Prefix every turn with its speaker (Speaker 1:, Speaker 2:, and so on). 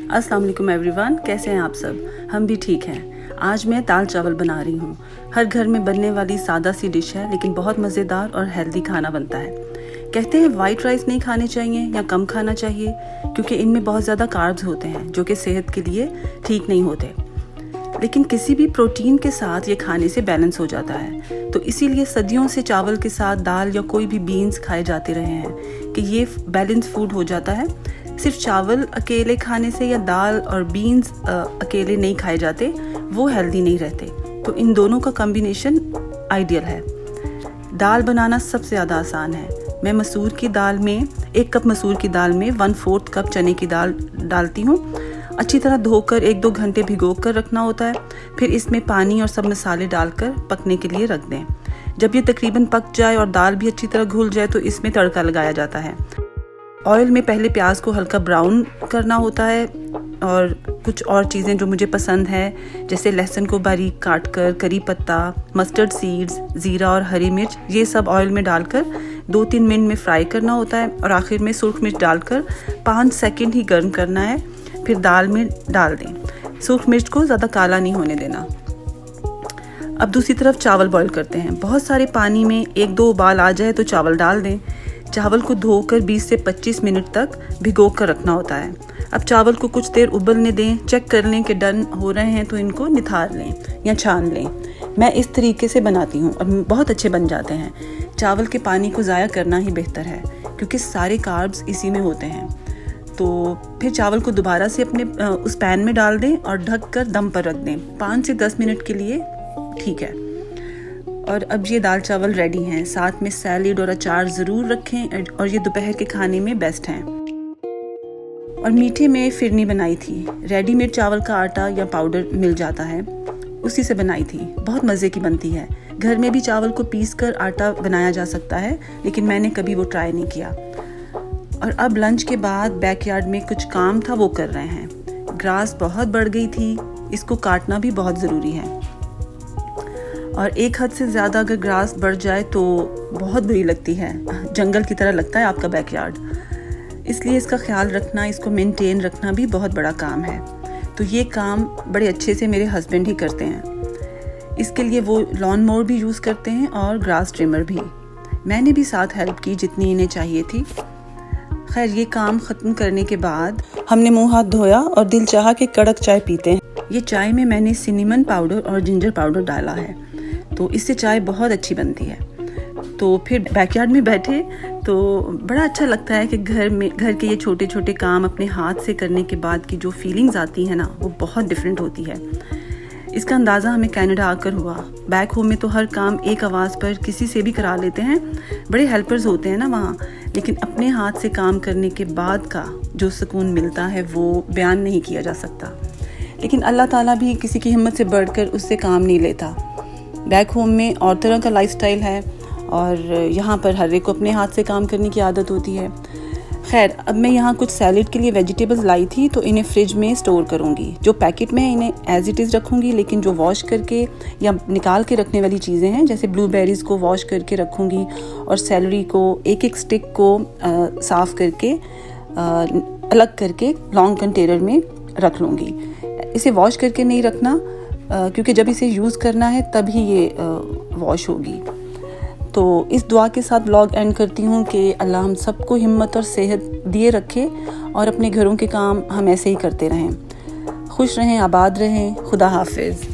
Speaker 1: अस्सलाम वालेकुम एवरीवन, कैसे हैं आप सब। हम भी ठीक हैं। आज मैं दाल चावल बना रही हूँ। हर घर में बनने वाली सादा सी डिश है, लेकिन बहुत मज़ेदार और हेल्दी खाना बनता है। कहते हैं वाइट राइस नहीं खाने चाहिए या कम खाना चाहिए, क्योंकि इनमें बहुत ज़्यादा कार्ब्स होते हैं जो कि सेहत के लिए ठीक नहीं होते। लेकिन किसी भी प्रोटीन के साथ ये खाने से बैलेंस हो जाता है। तो इसीलिए सदियों से चावल के साथ दाल या कोई भी बीन्स खाए जाते रहे हैं कि ये बैलेंस फूड हो जाता है। सिर्फ चावल अकेले खाने से या दाल और बीन्स अकेले नहीं खाए जाते, वो हेल्दी नहीं रहते। तो इन दोनों का कॉम्बिनेशन आइडियल है। दाल बनाना सबसे ज़्यादा आसान है। मैं मसूर की दाल में 1 कप मसूर की दाल में 1/4 कप चने की दाल डालती हूँ। अच्छी तरह धोकर 1-2 घंटे भिगो कर रखना होता है। फिर इसमें पानी और सब मसाले डालकर पकने के लिए रख दें। जब ये तकरीबन पक जाए और दाल भी अच्छी तरह घुल जाए तो इसमें तड़का लगाया जाता है। ऑयल में पहले प्याज को हल्का ब्राउन करना होता है और कुछ और चीज़ें जो मुझे पसंद है, जैसे लहसुन को बारीक काट कर, करी पत्ता, मस्टर्ड सीड्स, ज़ीरा और हरी मिर्च, ये सब ऑयल में डालकर 2-3 मिनट में फ्राई करना होता है। और आखिर में सुर्ख मिर्च डालकर 5 सेकंड ही गर्म करना है। फिर दाल में डाल दें। सुर्ख मिर्च को ज़्यादा काला नहीं होने देना। अब दूसरी तरफ चावल बॉईल करते हैं। बहुत सारे पानी में 1-2 उबाल आ जाए तो चावल डाल दें। चावल को धोकर 20 से 25 मिनट तक भिगो कर रखना होता है। अब चावल को कुछ देर उबलने दें। चेक कर लें कि डन हो रहे हैं तो इनको निथार लें या छान लें। मैं इस तरीके से बनाती हूँ और बहुत अच्छे बन जाते हैं। चावल के पानी को ज़ाया करना ही बेहतर है, क्योंकि सारे कार्ब्स इसी में होते हैं। तो फिर चावल को दोबारा से अपने उस पैन में डाल दें और ढक कर दम पर रख दें 5 से 10 मिनट के लिए। ठीक है। और अब ये दाल चावल रेडी हैं। साथ में सैलेड और अचार ज़रूर रखें और ये दोपहर के खाने में बेस्ट हैं। और मीठे में फिरनी बनाई थी। रेडीमेड चावल का आटा या पाउडर मिल जाता है, उसी से बनाई थी। बहुत मज़े की बनती है। घर में भी चावल को पीस कर आटा बनाया जा सकता है, लेकिन मैंने कभी वो ट्राई नहीं किया। और अब लंच के बाद बैकयार्ड में कुछ काम था, वो कर रहे हैं। ग्रास बहुत बढ़ गई थी, इसको काटना भी बहुत ज़रूरी है। और एक हद से ज़्यादा अगर ग्रास बढ़ जाए तो बहुत बुरी लगती है। जंगल की तरह लगता है आपका बैकयार्ड। इसलिए इसका ख्याल रखना, इसको मेंटेन रखना भी बहुत बड़ा काम है। तो ये काम बड़े अच्छे से मेरे हस्बैंड ही करते हैं। इसके लिए वो लॉन मोवर भी यूज़ करते हैं और ग्रास ट्रिमर भी। मैंने भी साथ हेल्प की जितनी इन्हें चाहिए थी। खैर, ये काम ख़त्म करने के बाद हमने मुंह हाथ धोया और दिल चाहा कि कड़क चाय पीते हैं। ये चाय में मैंने सिनेमन पाउडर और जिंजर पाउडर डाला है, तो इससे चाय बहुत अच्छी बनती है। तो फिर बैकयार्ड में बैठे तो बड़ा अच्छा लगता है कि घर के ये छोटे छोटे काम अपने हाथ से करने के बाद की जो फीलिंग्स आती है ना, वो बहुत डिफरेंट होती है। इसका अंदाज़ा हमें कनाडा आकर हुआ। बैक होम में तो हर काम एक आवाज़ पर किसी से भी करा लेते हैं, बड़े हेल्पर्स होते हैं ना वहाँ। लेकिन अपने हाथ से काम करने के बाद का जो सुकून मिलता है वो बयान नहीं किया जा सकता। लेकिन अल्लाह ताला भी किसी की हिम्मत से बढ़कर उससे काम नहीं लेता। बैक होम में और तरह का लाइफस्टाइल है और यहाँ पर हर एक को अपने हाथ से काम करने की आदत होती है। खैर, अब मैं यहाँ कुछ सैलेड के लिए वेजिटेबल्स लाई थी, तो इन्हें फ्रिज में स्टोर करूँगी। जो पैकेट में है इन्हें एज इट इज़ रखूँगी, लेकिन जो वॉश करके या निकाल के रखने वाली चीज़ें हैं, जैसे ब्लूबेरीज़ को वॉश करके रखूँगी और सैलरी को एक स्टिक को साफ़ करके अलग करके लॉन्ग कंटेनर में रख लूँगी। इसे वॉश करके नहीं रखना, क्योंकि जब इसे यूज़ करना है तभी ये वॉश होगी। तो इस दुआ के साथ व्लॉग एंड करती हूँ कि अल्लाह हम सबको हिम्मत और सेहत दिए रखे और अपने घरों के काम हम ऐसे ही करते रहें। खुश रहें, आबाद रहें। खुदा हाफिज़।